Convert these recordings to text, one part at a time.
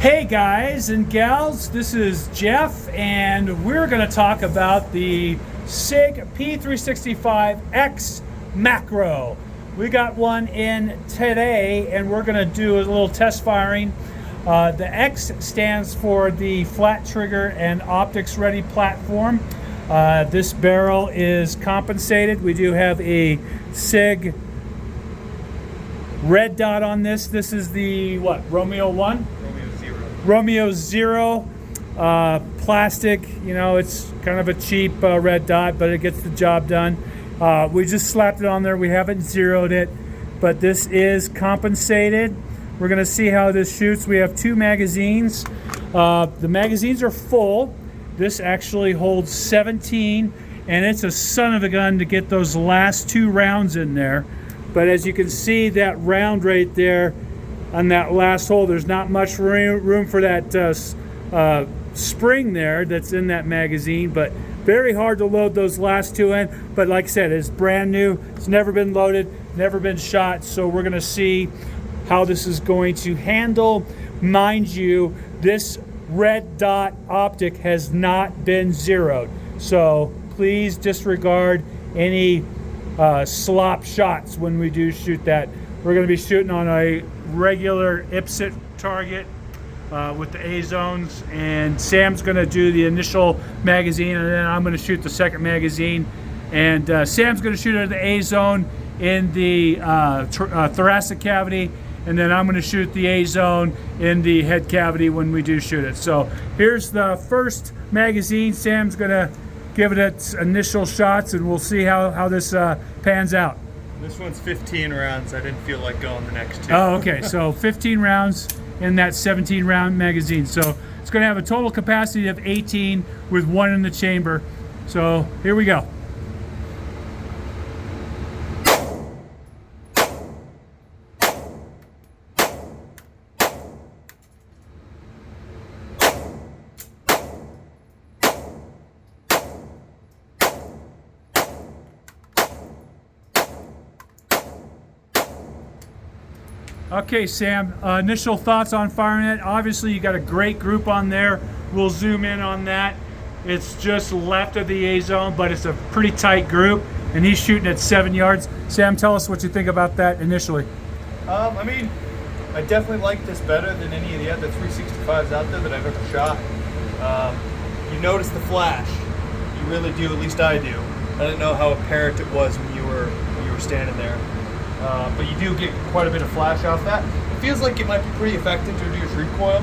Hey guys and gals, this is Jeff, and we're going to talk about the SIG P365X macro. We got one in today, and we're going to do a little test firing. The X stands for the flat trigger and optics ready platform. This barrel is compensated. We do have a SIG red dot on this. This is the Romeo 1? Romeo 0 plastic. You know, it's kind of a cheap red dot, but it gets the job done. We just slapped it on there. We haven't zeroed it, but this is compensated. We're going to see how this shoots. We have 2 magazines. The magazines are full. This actually holds 17, and it's a son of a gun to get those last 2 rounds in there. But as you can see, that round right there on that last hole, there's not much room for that spring there that's in that magazine, but very hard to load those last 2 in. But like I said, it's brand new. It's never been loaded, never been shot, so we're going to see how this is going to handle. Mind you, this red dot optic has not been zeroed, so please disregard any slop shots when we do shoot that. We're going to be shooting on a regular IPSIT target with the A zones, and Sam's going to do the initial magazine, and then I'm going to shoot the second magazine, and Sam's going to shoot at the A zone in the thoracic cavity, and then I'm going to shoot the A zone in the head cavity when we do shoot it. So here's the first magazine. Sam's going to give it its initial shots, and we'll see how this pans out. This one's 15 rounds. I didn't feel like going the next 2. Oh, okay. So 15 rounds in that 17 round magazine. So it's going to have a total capacity of 18 with 1 in the chamber. So here we go. Okay, Sam, initial thoughts on firing it. Obviously, you got a great group on there. We'll zoom in on that. It's just left of the A zone, but it's a pretty tight group, and he's shooting at 7 yards. Sam, tell us what you think about that initially. I mean, I definitely like this better than any of the other 365s out there that I've ever shot. You notice the flash. You really do, at least I do. I didn't know how apparent it was when you were standing there. But you do get quite a bit of flash off that. It feels like it might be pretty effective to reduce recoil.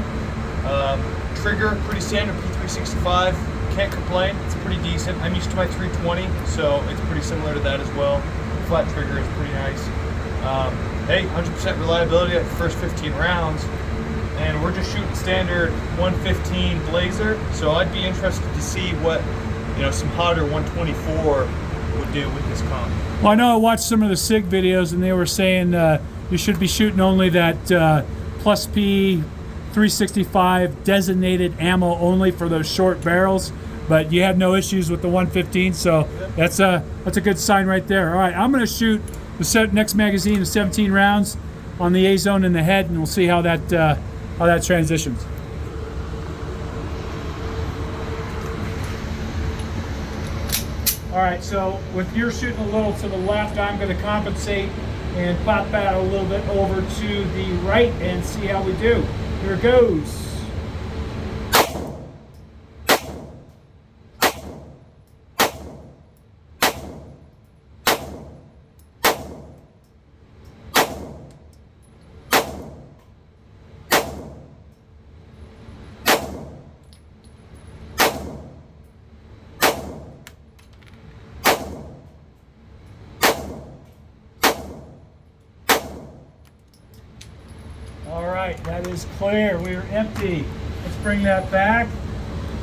Trigger, pretty standard P365. Can't complain. It's pretty decent. I'm used to my 320, so it's pretty similar to that as well. Flat trigger is pretty nice. Hey, 100% reliability at the first 15 rounds, and we're just shooting standard 115 Blazer. So I'd be interested to see what some hotter 124 would do with this comp. Well, I know I watched some of the SIG videos, and they were saying you should be shooting only that plus P 365 designated ammo only for those short barrels, but you had no issues with the 115, so that's a good sign right there. All right, I'm going to shoot the next magazine of 17 rounds on the A zone in the head, and we'll see how that transitions. All right, so with your shooting a little to the left, I'm going to compensate and pop that a little bit over to the right and see how we do. Here it goes. All right, that is clear. We are empty. Let's bring that back.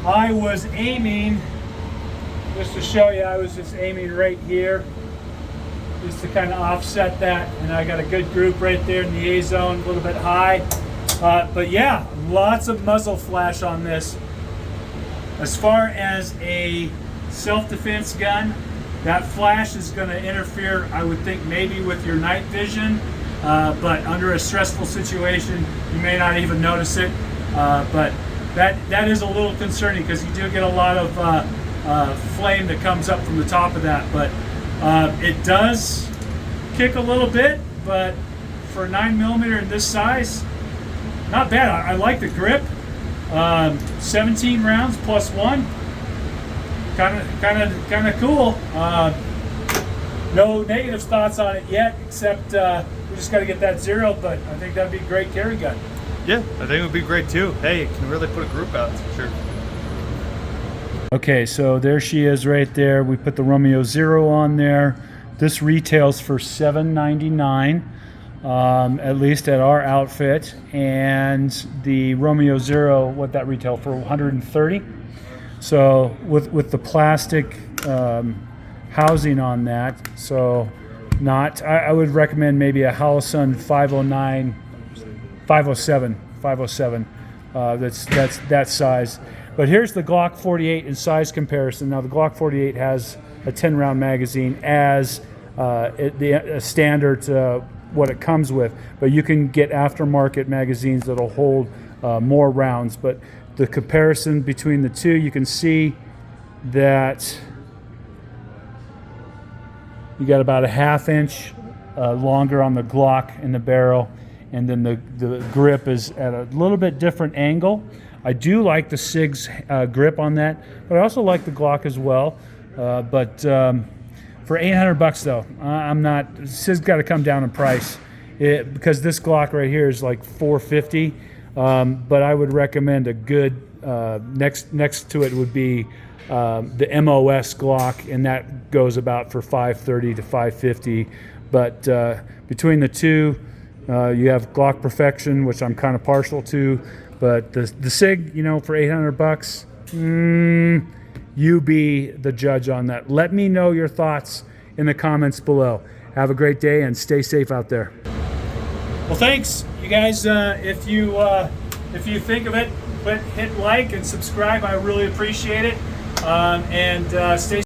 I was aiming, just to show you, I was just aiming right here, just to kind of offset that, and I got a good group right there in the A zone, a little bit high. But yeah, lots of muzzle flash on this. As far as a self-defense gun, that flash is going to interfere, I would think, maybe with your night vision, but under a stressful situation, you may not even notice it. but that is a little concerning because you do get a lot of flame that comes up from the top of that. But it does kick a little bit, but for 9mm in this size, not bad. I like the grip. 17 rounds plus 1. Kind of cool. No negative thoughts on it yet, except we just got to get that zeroed. But I think that'd be a great carry gun. Yeah, I think it would be great too. Hey, it can really put a group out, for sure. Okay, so there she is right there. We put the Romeo Zero on there. This retails for $7.99, at least at our outfit, and the Romeo Zero, what that retail for, $130. So with the plastic housing on that, so I would recommend maybe a Holosun 509, 507. That's that size. But here's the Glock 48 in size comparison. Now the Glock 48 has a 10-round magazine as a standard what it comes with, but you can get aftermarket magazines that'll hold more rounds. But the comparison between the two, you can see that you got about a 1/2 inch longer on the Glock in the barrel, and then the grip is at a little bit different angle. I do like the SIG's grip on that, but I also like the Glock as well. But for $800 though, I'm not. SIG's got to come down in price because this Glock right here is like $450. But I would recommend a good next to it would be the MOS Glock, and that goes about for $530 to $550. But between the two, you have Glock Perfection, which I'm kind of partial to. But the SIG, for $800, you be the judge on that. Let me know your thoughts in the comments below. Have a great day and stay safe out there. Well, thanks, you guys. If you think of it, hit like and subscribe. I really appreciate it. And stay